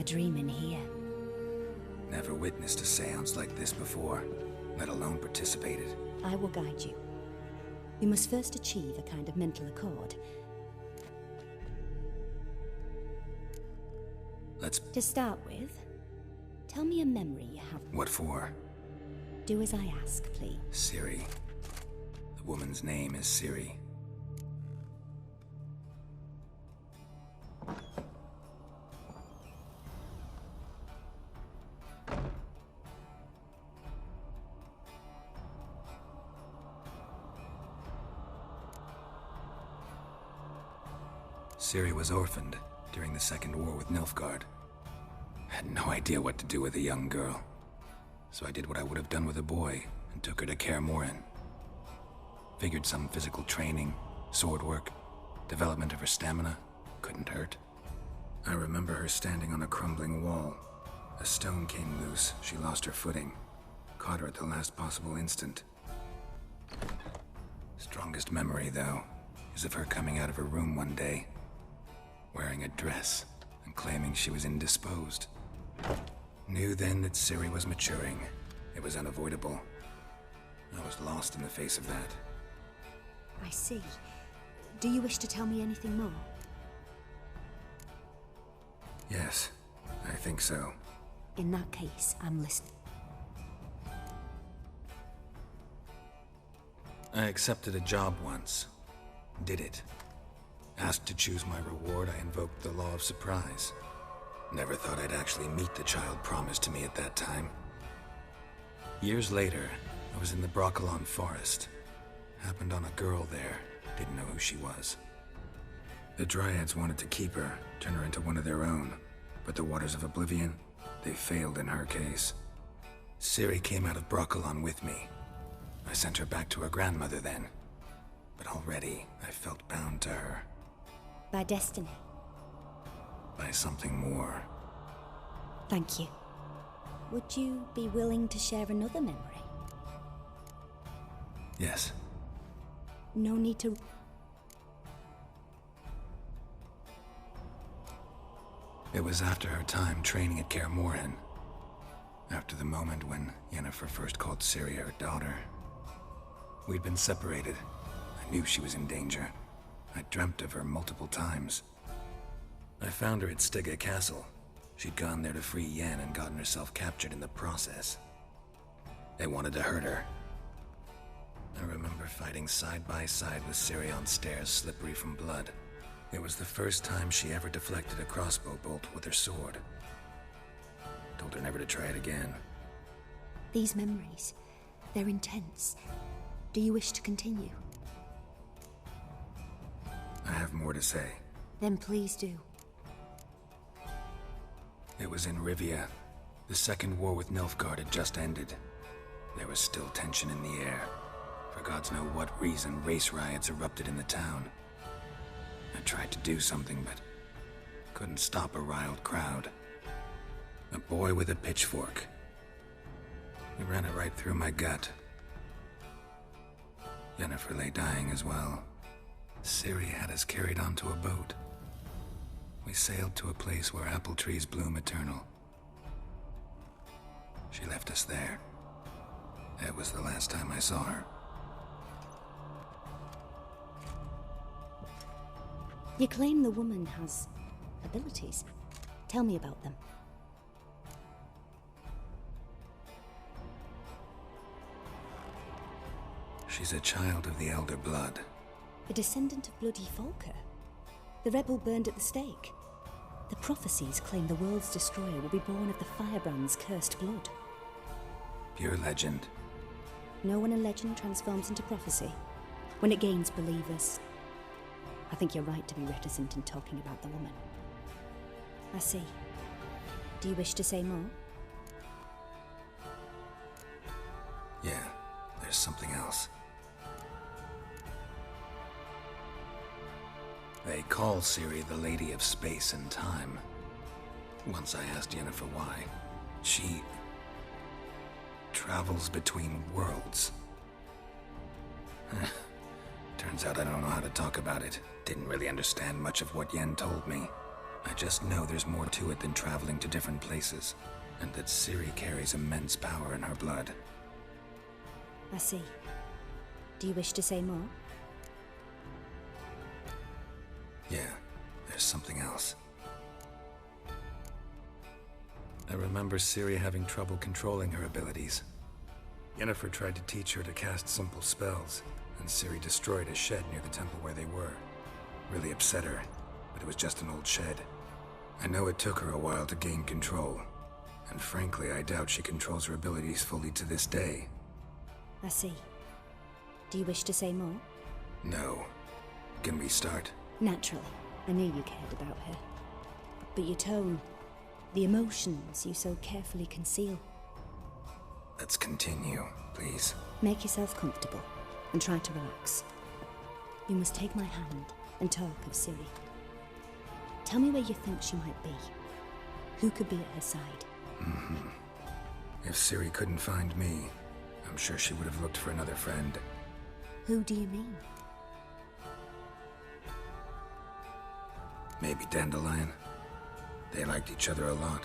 A dream in here. Never witnessed a seance like this before, let alone participated. I will guide you. You must first achieve a kind of mental accord. To start with, tell me a memory you have. What for? Do as I ask, please. Ciri. The woman's name is Ciri. Ciri was orphaned during the Second War with Nilfgaard. Had no idea what to do with a young girl. So I did what I would have done with a boy and took her to Kaer Morhen. Figured some physical training, sword work, development of her stamina couldn't hurt. I remember her standing on a crumbling wall. A stone came loose, she lost her footing. Caught her at the last possible instant. Strongest memory, though, is of her coming out of her room one day, wearing a dress and claiming she was indisposed. Knew then that Ciri was maturing. It was unavoidable. I was lost in the face of that. I see. Do you wish to tell me anything more? Yes, I think so. In that case, I'm listening. I accepted a job once. Did it. Asked to choose my reward, I invoked the law of surprise. Never thought I'd actually meet the child promised to me at that time. Years later, I was in the Broccolon forest. Happened on a girl there. Didn't know who she was. The Dryads wanted to keep her, turn her into one of their own. But the Waters of Oblivion, they failed in her case. Ciri came out of Broccolon with me. I sent her back to her grandmother then. But already, I felt bound to her. By destiny. By something more. Thank you. Would you be willing to share another memory? Yes. No need to... It was after her time training at Kaer Morhen. After the moment when Yennefer first called Ciri her daughter. We'd been separated. I knew she was in danger. I dreamt of her multiple times. I found her at Stygga Castle. She'd gone there to free Yen and gotten herself captured in the process. They wanted to hurt her. I remember fighting side by side with Ciri on stairs slippery from blood. It was the first time she ever deflected a crossbow bolt with her sword. Told her never to try it again. These memories, they're intense. Do you wish to continue? I have more to say. Then please do. It was in Rivia. The Second War with Nilfgaard had just ended. There was still tension in the air. For gods know what reason, race riots erupted in the town. I tried to do something, but couldn't stop a riled crowd. A boy with a pitchfork. He ran it right through my gut. Yennefer lay dying as well. Ciri had us carried onto a boat. We sailed to a place where apple trees bloom eternal. She left us there. That was the last time I saw her. You claim the woman has abilities. Tell me about them. She's a child of the Elder Blood. A descendant of bloody Volker. The rebel burned at the stake. The prophecies claim the world's destroyer will be born of the firebrand's cursed blood. Pure legend. Know when a legend transforms into prophecy? When it gains believers. I think you're right to be reticent in talking about the woman. I see. Do you wish to say more? Yeah, there's something else. They call Ciri the Lady of Space and Time. Once I asked Yennefer why. She travels between worlds. Turns out I don't know how to talk about it. Didn't really understand much of what Yen told me. I just know there's more to it than traveling to different places, and that Ciri carries immense power in her blood. I see. Do you wish to say more? Yeah, there's something else. I remember Ciri having trouble controlling her abilities. Yennefer tried to teach her to cast simple spells, and Ciri destroyed a shed near the temple where they were. Really upset her, but it was just an old shed. I know it took her a while to gain control, and frankly, I doubt she controls her abilities fully to this day. I see. Do you wish to say more? No. Can we start? Naturally. I knew you cared about her. But your tone, the emotions you so carefully conceal. Let's continue, please. Make yourself comfortable, and try to relax. You must take my hand and talk of Ciri. Tell me where you think she might be. Who could be at her side? If Ciri couldn't find me, I'm sure she would have looked for another friend. Who do you mean? Maybe Dandelion. They liked each other a lot.